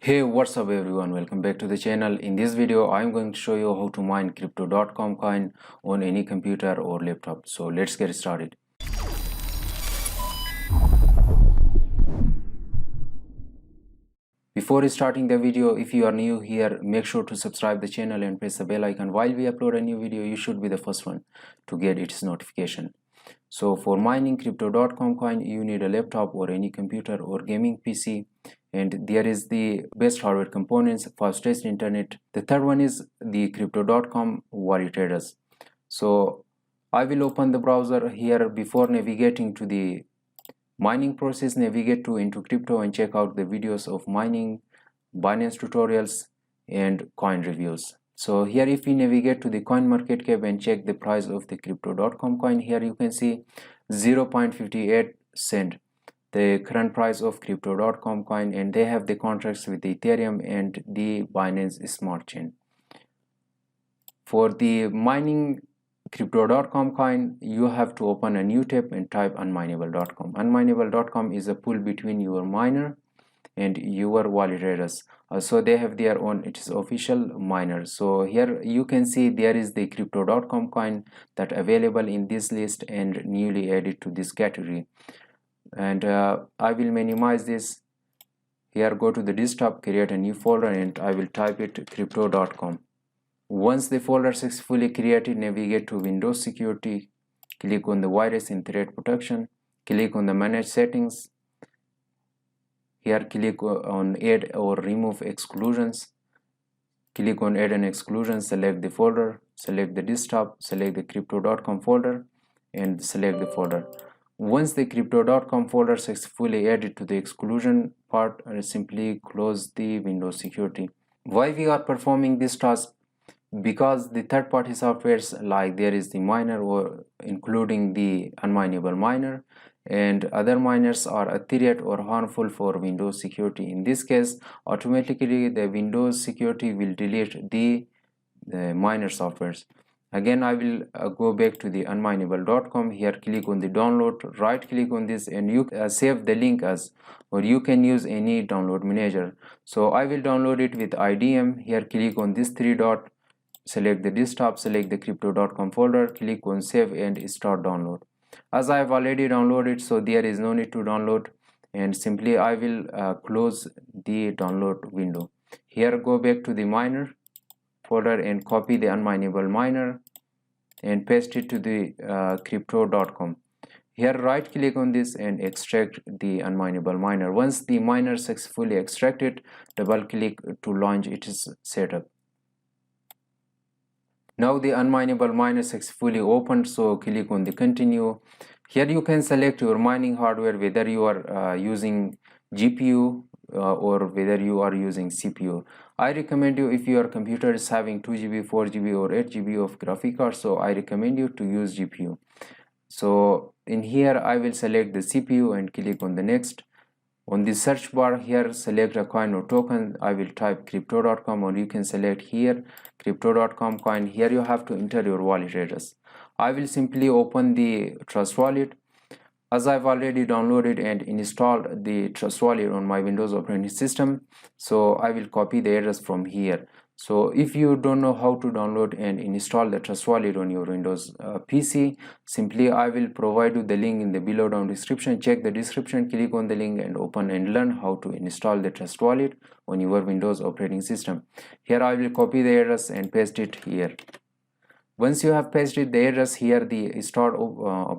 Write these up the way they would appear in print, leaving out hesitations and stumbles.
Hey, what's up everyone, welcome back to the channel. In this video I'm going to show you how to mine crypto.com coin on any computer or laptop. So let's get started. Before starting the video, if you are new here, make sure to subscribe the channel and press the bell icon. While we upload a new video, you should be the first one to get its notification. So for mining crypto.com coin, you need a laptop or any computer or gaming PC, and there is the best hardware components, fastest internet. The third one is the crypto.com wallet address. So I will open the browser here. Before navigating to the mining process, navigate to IntoCrypto and check out the videos of mining, Binance tutorials and coin reviews. So here if we navigate to the coin market cap and check the price of the crypto.com coin, here you can see 0.58 cent, the current price of crypto.com coin, and they have the contracts with Ethereum and the Binance Smart Chain. For the mining crypto.com coin, you have to open a new tab and type unmineable.com. Unmineable.com is a pool between your miner and your wallet address. So they have their own, it is official miner. So here you can see there is the crypto.com coin that available in this list and newly added to this category. And I will minimize this. Here go to the desktop, create a new folder, and I will type it crypto.com. Once the folder is successfully created, navigate to Windows Security, click on the virus and threat protection, click on the manage settings. Here click on add or remove exclusions, click on add an exclusion, select the folder, select the desktop, select the crypto.com folder and select the folder. Once the crypto.com folder successfully added to the exclusion part, simply close the Windows Security. Why we are performing this task? Because the third-party softwares, like there is the miner or including the unmineable miner, and other miners are a threat or harmful for Windows security. In this case, automatically the Windows security will delete the miner softwares. Again, I will go back to the unmineable.com. Here click on the download, right click on this, and you save the link as, or you can use any download manager. So I will download it with IDM. Here click on this three dot, select the desktop, select the crypto.com folder, click on save and start download. As I have already downloaded, so there is no need to download, and simply I will close the download window. Here go back to the miner folder and copy the unmineable miner and paste it to the crypto.com. Here right click on this and extract the unmineable miner. Once the miner successfully extracted, double click to launch its setup. Now the unmineable miner is successfully opened, so click on the continue. Here you can select your mining hardware, whether you are using GPU or whether you are using CPU. I recommend you, if your computer is having 2GB, 4GB or 8GB of graphic card, so I recommend you to use GPU. So in here I will select the CPU and click on the next. On the search bar here, select a coin or token. I will type crypto.com, or you can select here crypto.com coin. Here you have to enter your wallet address. I will simply open the Trust Wallet. As I've already downloaded and installed the Trust Wallet on my Windows operating system, so I will copy the address from here. So if you don't know how to download and install the Trust Wallet on your Windows PC, simply I will provide you the link in the below down description. Check the description, click on the link and open and learn how to install the Trust Wallet on your Windows operating system. Here I will copy the address and paste it here. Once you have pasted the address, here the start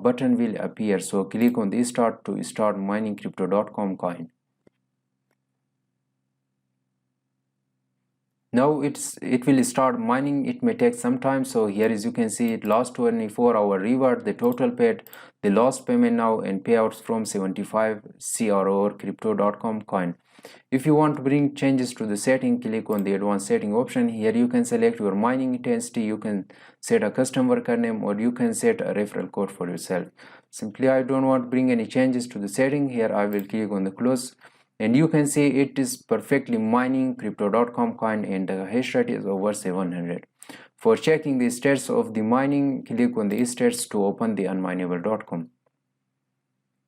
button will appear. So click on the start to start mining crypto.com coin. Now it will start mining. It may take some time. So here, as you can see, it lost 24-hour reward, the total paid, the lost payment now, and payouts from 75 CRO crypto.com coin. If you want to bring changes to the setting, click on the advanced setting option. Here you can select your mining intensity, you can set a custom worker name, or you can set a referral code for yourself. Simply I don't want to bring any changes to the setting. Here I will click on the close, and you can see it is perfectly mining crypto.com coin and the hash rate is over 700. For checking the stats of the mining, click on the stats to open the unmineable.com.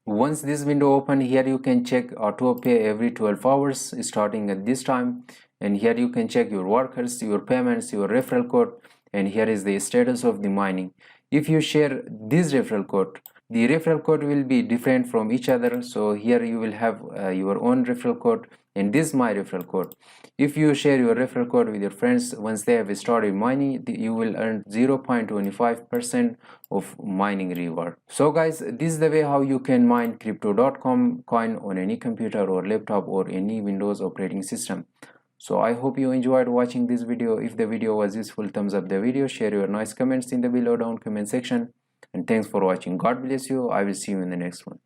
Once this window open, here you can check auto pay every 12 hours starting at this time, and here you can check your workers, your payments, your referral code, and here is the status of the mining. If you share this referral code, the referral code will be different from each other. So here you will have your own referral code, and this is my referral code. If you share your referral code with your friends, once they have started mining, you will earn 0.25% of mining reward. So guys, this is the way how you can mine crypto.com coin on any computer or laptop or any Windows operating system. So I hope you enjoyed watching this video. If the video was useful, thumbs up the video, share your nice comments in the below down comment section, and thanks for watching. God bless you. I will see you in the next one.